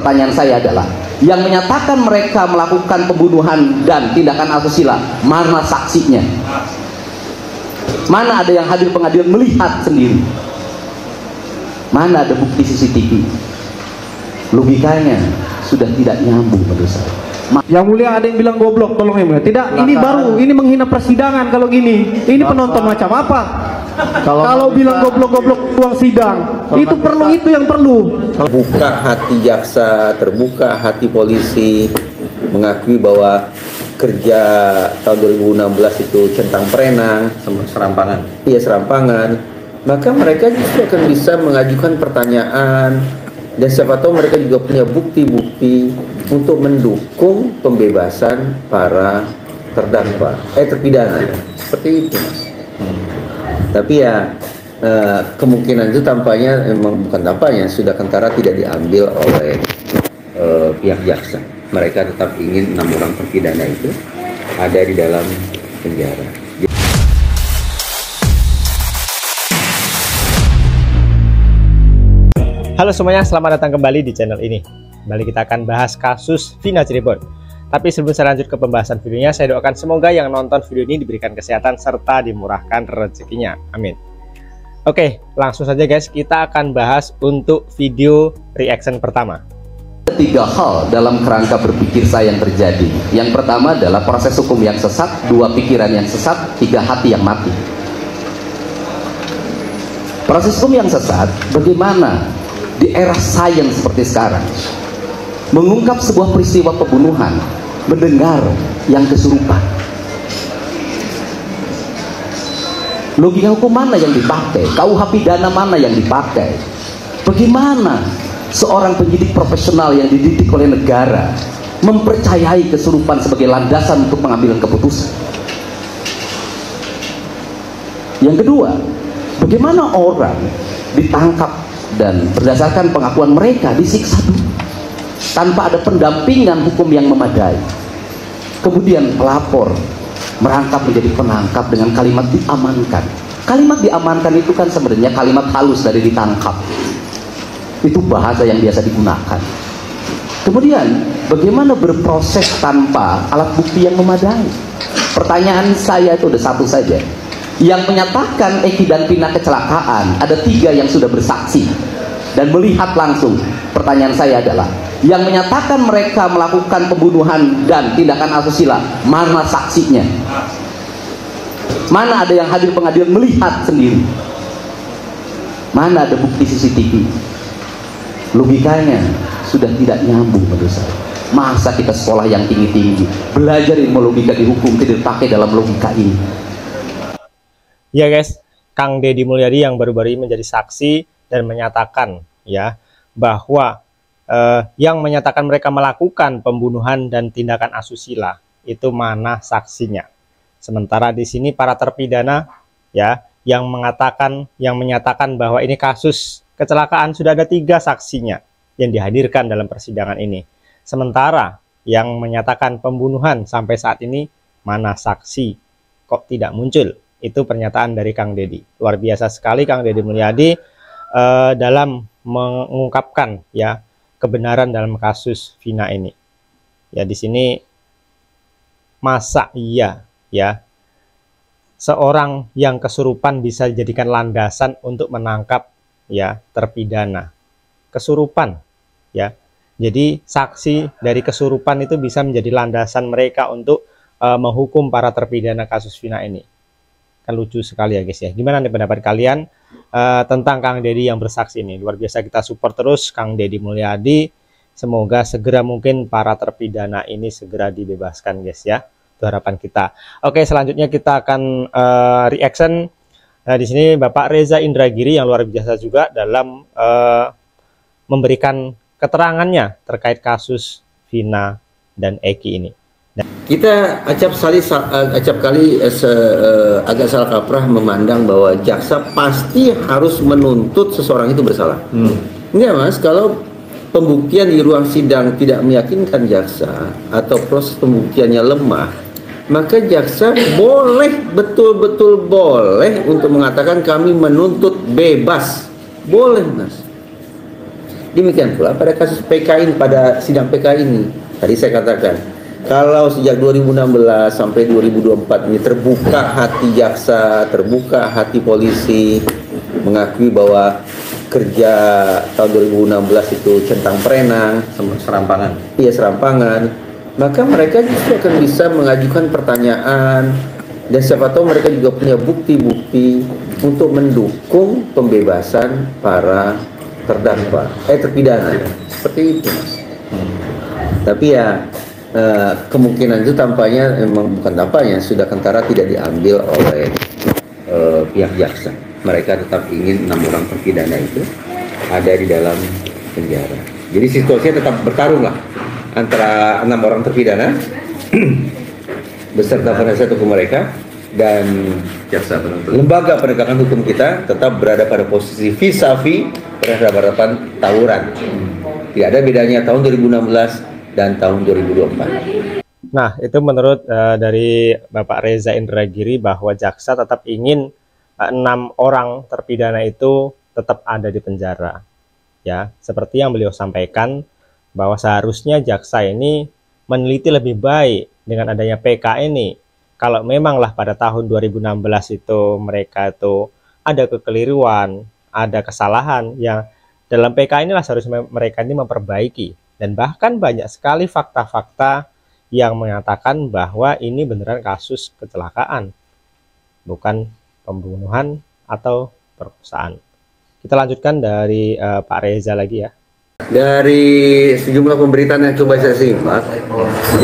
Pertanyaan saya adalah, yang menyatakan mereka melakukan pembunuhan dan tindakan asusila, mana saksinya? Mana ada yang hadir pengadilan melihat sendiri? Mana ada bukti CCTV? Logikanya sudah tidak nyambung menurut saya. Yang mulia ada yang bilang goblok, tolong ya mulia. Tidak, ini baru, ini menghina persidangan kalau gini. Ini penonton macam apa? Kalau bilang goblok-goblok ruang sidang, itu perlu, itu yang perlu. Buka hati jaksa, terbuka hati polisi, mengakui bahwa kerja tahun 2016 itu centang perenang, serampangan. Iya, serampangan. Maka mereka justru akan bisa mengajukan pertanyaan, dan siapa tahu mereka juga punya bukti-bukti untuk mendukung pembebasan para terpidana. Seperti itu, Mas. Tapi ya kemungkinan itu tampaknya memang bukan tampaknya, sudah kentara tidak diambil oleh pihak jaksa. Mereka tetap ingin 6 orang terpidana itu ada di dalam penjara. Halo semuanya, selamat datang kembali di channel ini. Kembali kita akan bahas kasus Vina Cirebon. Tapi sebelum saya lanjut ke pembahasan videonya, saya doakan semoga yang nonton video ini diberikan kesehatan serta dimurahkan rezekinya. Amin. Oke, langsung saja guys, kita akan bahas untuk video reaction pertama. Tiga hal dalam kerangka berpikir saya yang terjadi. Yang pertama adalah proses hukum yang sesat, 2 pikiran yang sesat, 3 hati yang mati. Proses hukum yang sesat, bagaimana di era sains seperti sekarang mengungkap sebuah peristiwa pembunuhan, mendengar yang kesurupan. Logika hukum mana yang dipakai? KUH pidana mana yang dipakai? Bagaimana seorang penyidik profesional yang dididik oleh negara mempercayai kesurupan sebagai landasan untuk pengambilan keputusan? Yang kedua, bagaimana orang ditangkap dan berdasarkan pengakuan mereka disiksa dulu tanpa ada pendampingan hukum yang memadai? Kemudian pelapor merangkap menjadi penangkap dengan kalimat diamankan. Kalimat diamankan itu kan sebenarnya kalimat halus dari ditangkap. Itu bahasa yang biasa digunakan. Kemudian bagaimana berproses tanpa alat bukti yang memadai? Pertanyaan saya itu ada satu saja. Yang menyatakan Eki dan Vina kecelakaan ada 3 yang sudah bersaksi dan melihat langsung. Pertanyaan saya adalah, yang menyatakan mereka melakukan pembunuhan dan tindakan asusila, mana saksinya? Mana ada yang hadir pengadilan melihat sendiri? Mana ada bukti CCTV? Logikanya sudah tidak nyambung menurut saya. Masa kita sekolah yang tinggi-tinggi, belajar ilmu logika di hukum tidak dipakai dalam logika ini? Ya guys, Kang Deddy Mulyadi yang baru-baru ini menjadi saksi dan menyatakan ya bahwa yang menyatakan mereka melakukan pembunuhan dan tindakan asusila itu mana saksinya. Sementara di sini para terpidana ya yang menyatakan bahwa ini kasus kecelakaan sudah ada 3 saksinya yang dihadirkan dalam persidangan ini. Sementara yang menyatakan pembunuhan sampai saat ini mana saksi kok tidak muncul? Itu pernyataan dari Kang Deddy. Luar biasa sekali Kang Deddy Mulyadi dalam mengungkapkan ya kebenaran dalam kasus Vina ini. Ya di sini masa iya ya seorang yang kesurupan bisa dijadikan landasan untuk menangkap ya terpidana kesurupan ya. Jadi saksi dari kesurupan itu bisa menjadi landasan mereka untuk menghukum para terpidana kasus Vina ini. Kan lucu sekali ya guys ya. Gimana nih pendapat kalian tentang Kang Deddy yang bersaksi ini? Luar biasa, kita support terus Kang Deddy Mulyadi. Semoga segera mungkin para terpidana ini segera dibebaskan guys ya. Itu harapan kita. Oke, selanjutnya kita akan reaction. Di sini Bapak Reza Indragiri yang luar biasa juga dalam memberikan keterangannya terkait kasus Vina dan Eki ini. Kita acap kali agak salah kaprah memandang bahwa jaksa pasti harus menuntut seseorang itu bersalah. Enggak Mas, kalau pembuktian di ruang sidang tidak meyakinkan jaksa atau proses pembuktiannya lemah, maka jaksa boleh, betul-betul boleh untuk mengatakan kami menuntut bebas. Boleh Mas. Demikian pula pada kasus PK ini, pada sidang PK ini. Tadi saya katakan, kalau sejak 2016 sampai 2024 ini terbuka hati jaksa, terbuka hati polisi mengakui bahwa kerja tahun 2016 itu centang perenang, Serampangan. iya serampangan, maka mereka justru akan bisa mengajukan pertanyaan dan siapa tahu mereka juga punya bukti-bukti untuk mendukung pembebasan para terpidana, seperti itu, Mas. Tapi ya kemungkinan itu tampaknya memang bukan tampaknya, sudah kentara tidak diambil oleh pihak jaksa. Mereka tetap ingin 6 orang terpidana itu ada di dalam penjara. Jadi situasinya tetap bertarung lah antara 6 orang terpidana beserta penasihat hukum mereka dan Jaksa penuntut. lembaga penegakan hukum kita tetap berada pada posisi vis-a-vis berhadapan tawuran. Tidak ada bedanya tahun 2016 dan tahun 2024. Nah, itu menurut dari Bapak Reza Indragiri bahwa jaksa tetap ingin 6 orang terpidana itu tetap ada di penjara. Ya, seperti yang beliau sampaikan bahwa seharusnya jaksa ini meneliti lebih baik dengan adanya PK ini. Kalau memanglah pada tahun 2016 itu mereka itu ada kekeliruan, ada kesalahan yang dalam PK inilah seharusnya mereka ini memperbaiki. Dan bahkan banyak sekali fakta-fakta yang mengatakan bahwa ini beneran kasus kecelakaan, bukan pembunuhan atau perkosaan. Kita lanjutkan dari Pak Reza lagi ya. Dari sejumlah pemberitaan yang coba saya simak,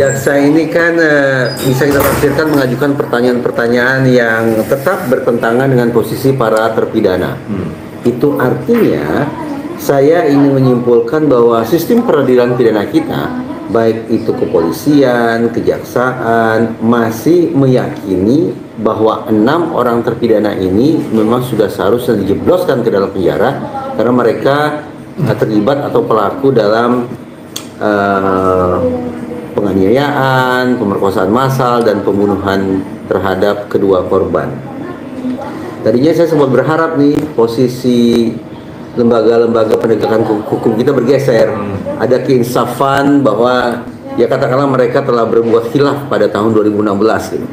jaksa ini kan bisa kita tafsirkan mengajukan pertanyaan-pertanyaan yang tetap bertentangan dengan posisi para terpidana. Itu artinya saya ingin menyimpulkan bahwa sistem peradilan pidana kita, baik itu kepolisian, kejaksaan, masih meyakini bahwa 6 orang terpidana ini memang sudah seharusnya dijebloskan ke dalam penjara karena mereka terlibat atau pelaku dalam penganiayaan, pemerkosaan massal, dan pembunuhan terhadap kedua korban. Tadinya saya sempat berharap nih posisi lembaga-lembaga penegakan hukum kita bergeser, ada keinsafan bahwa ya katakanlah mereka telah berbuat khilaf pada tahun 2016 gitu.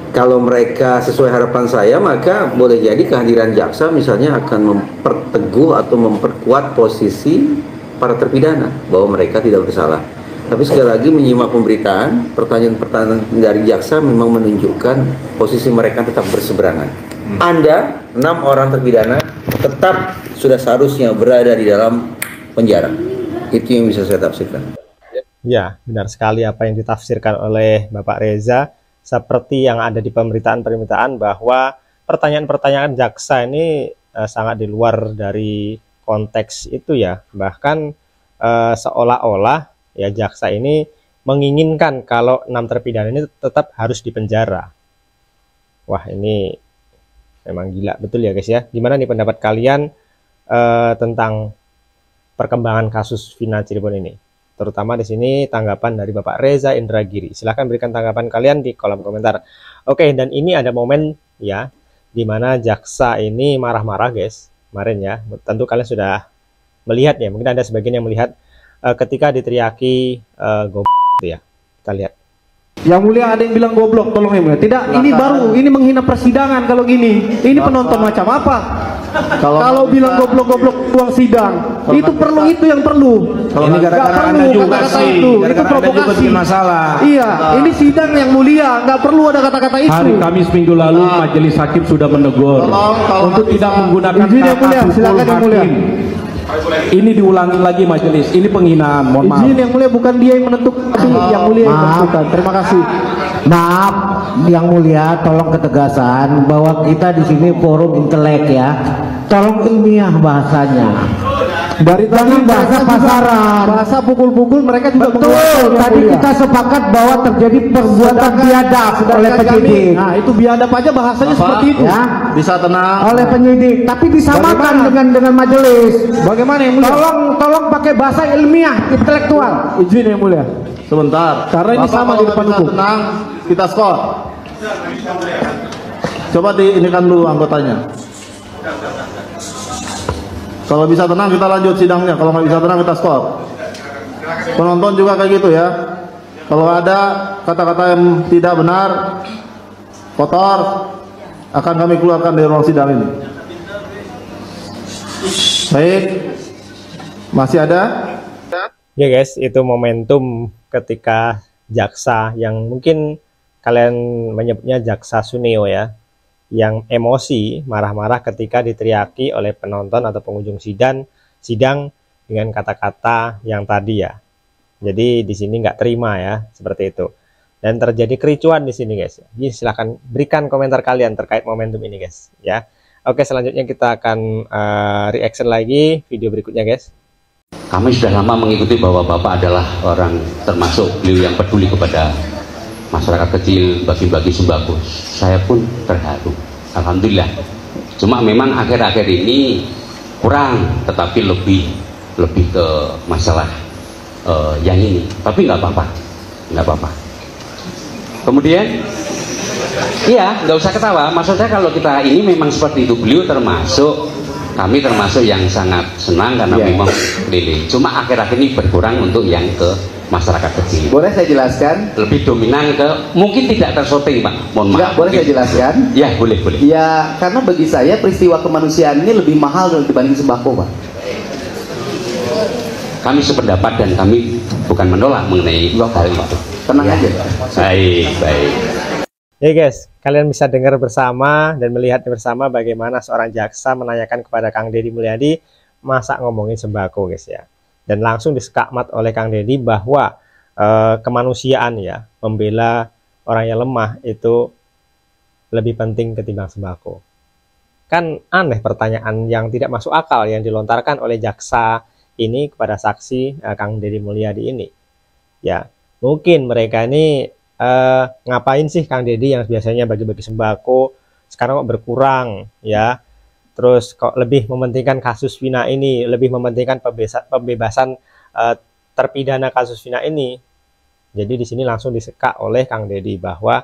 Kalau mereka sesuai harapan saya, maka boleh jadi kehadiran jaksa misalnya akan memperteguh atau memperkuat posisi para terpidana bahwa mereka tidak bersalah. Tapi sekali lagi menyimak pemberitaan, pertanyaan-pertanyaan dari jaksa memang menunjukkan posisi mereka tetap berseberangan. Anda 6 orang terpidana tetap sudah seharusnya berada di dalam penjara. Itu yang bisa saya tafsirkan. Ya, benar sekali apa yang ditafsirkan oleh Bapak Reza. Seperti yang ada di pemberitaan-pemberitaan bahwa pertanyaan-pertanyaan jaksa ini sangat di luar dari konteks itu ya. Bahkan seolah-olah ya jaksa ini menginginkan kalau 6 terpidana ini tetap harus dipenjara. Wah, ini memang gila betul ya guys ya. Gimana nih pendapat kalian tentang perkembangan kasus Vina Cirebon ini? Terutama di sini tanggapan dari Bapak Reza Indragiri. Silahkan berikan tanggapan kalian di kolom komentar. Oke, dan ini ada momen ya dimana jaksa ini marah-marah guys kemarin ya. Tentu kalian sudah melihat ya, mungkin ada sebagian yang melihat ketika diteriaki goblok ya. Kita lihat. Yang mulia ada yang bilang goblok, tolong yang mulia. Tidak, ini baru, ini menghina persidangan kalau gini. Ini penonton macam apa? Kalau bilang goblok-goblok ruang sidang, itu perlu, itu yang perlu. Ini gara-gara Anda juga sih, gara-gara Anda juga bikin masalah. Iya, ini sidang yang mulia, nggak perlu ada kata-kata itu. Hari Kamis minggu lalu majelis hakim sudah menegur untuk tidak menggunakan izin yang mulia, kata silakan yang mulia. Ini diulangi lagi majelis, ini penghinaan, mohon maaf. Izin yang mulia, bukan dia yang menentukan, tapi yang mulia yang menentukan. Terima kasih. Maaf, yang mulia, tolong ketegasan bahwa kita di sini forum intelek ya. Tolong ilmiah bahasanya. Dari tadi bahasa pasaran, bahasa pukul-pukul mereka juga betul. Tadi kita sepakat bahwa terjadi perbuatan biadab oleh penyidik. Nah, itu biadab aja bahasanya seperti itu. Ya, Bisa tenang. oleh penyidik, tapi disamakan dengan majelis. Bagaimana yang mulia? Tolong pakai bahasa ilmiah, intelektual. Izin yang mulia. Sebentar. Karena ini sama di depan hukum. Tenang, kita skor. Coba diinikan dulu anggotanya. Kalau bisa tenang kita lanjut sidangnya, kalau nggak bisa tenang kita stop. Penonton juga kayak gitu ya. Kalau ada kata-kata yang tidak benar, kotor, akan kami keluarkan dari ruang sidang ini. Baik, masih ada? Ya guys, itu momentum ketika jaksa yang mungkin kalian menyebutnya jaksa Suneo ya, yang emosi marah-marah ketika diteriaki oleh penonton atau pengunjung sidang dengan kata-kata yang tadi ya. Jadi di sini nggak terima ya, seperti itu. Dan terjadi kericuan di sini guys. Jadi silahkan berikan komentar kalian terkait momentum ini guys ya. Oke, selanjutnya kita akan reaction lagi video berikutnya guys. Kami sudah lama mengikuti bahwa Bapak adalah orang termasuk beliau yang peduli kepada masyarakat kecil, bagi-bagi sembako. Saya pun terharu, alhamdulillah. Cuma memang akhir-akhir ini kurang, tetapi lebih ke masalah yang ini. Tapi nggak apa-apa, nggak apa-apa. Kemudian, iya, nggak usah ketawa. Maksudnya kalau kita ini memang seperti itu, beliau kami termasuk yang sangat senang karena memang keliling. Cuma akhir-akhir ini berkurang untuk yang ke masyarakat kecil. Boleh saya jelaskan? Lebih dominan ke, mungkin tidak tersorting Pak. Mohon maaf. Boleh saya jelaskan? Ya, boleh. Ya, karena bagi saya peristiwa kemanusiaan ini lebih mahal dibanding sembako, Pak. Kami sependapat dan kami bukan menolak mengenai hal itu. Tenang aja. Baik. Ya guys, kalian bisa dengar bersama dan melihat bersama bagaimana seorang jaksa menanyakan kepada Kang Deddy Mulyadi masa ngomongin sembako guys ya. Dan langsung disekakmat oleh Kang Deddy bahwa kemanusiaan ya, membela orang yang lemah itu lebih penting ketimbang sembako. Kan aneh pertanyaan yang tidak masuk akal yang dilontarkan oleh jaksa ini kepada saksi Kang Deddy Mulyadi ini. Ya, mungkin mereka ini ngapain sih Kang Deddy yang biasanya bagi-bagi sembako sekarang kok berkurang ya, terus kok lebih mementingkan kasus Vina ini, lebih mementingkan pembebasan terpidana kasus Vina ini. Jadi di sini langsung disekak oleh Kang Deddy bahwa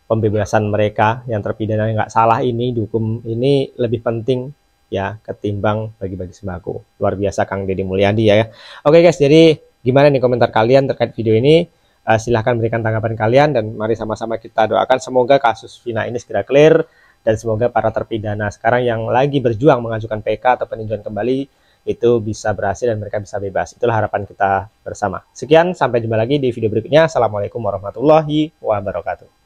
pembebasan mereka yang terpidana nggak salah ini, dihukum ini lebih penting ya ketimbang bagi-bagi sembako. Luar biasa Kang Deddy Mulyadi ya. Oke guys, jadi gimana nih komentar kalian terkait video ini? Silahkan berikan tanggapan kalian dan mari sama-sama kita doakan semoga kasus Vina ini segera clear dan semoga para terpidana sekarang yang lagi berjuang mengajukan PK atau peninjauan kembali itu bisa berhasil dan mereka bisa bebas. Itulah harapan kita bersama. Sekian, sampai jumpa lagi di video berikutnya. Assalamualaikum warahmatullahi wabarakatuh.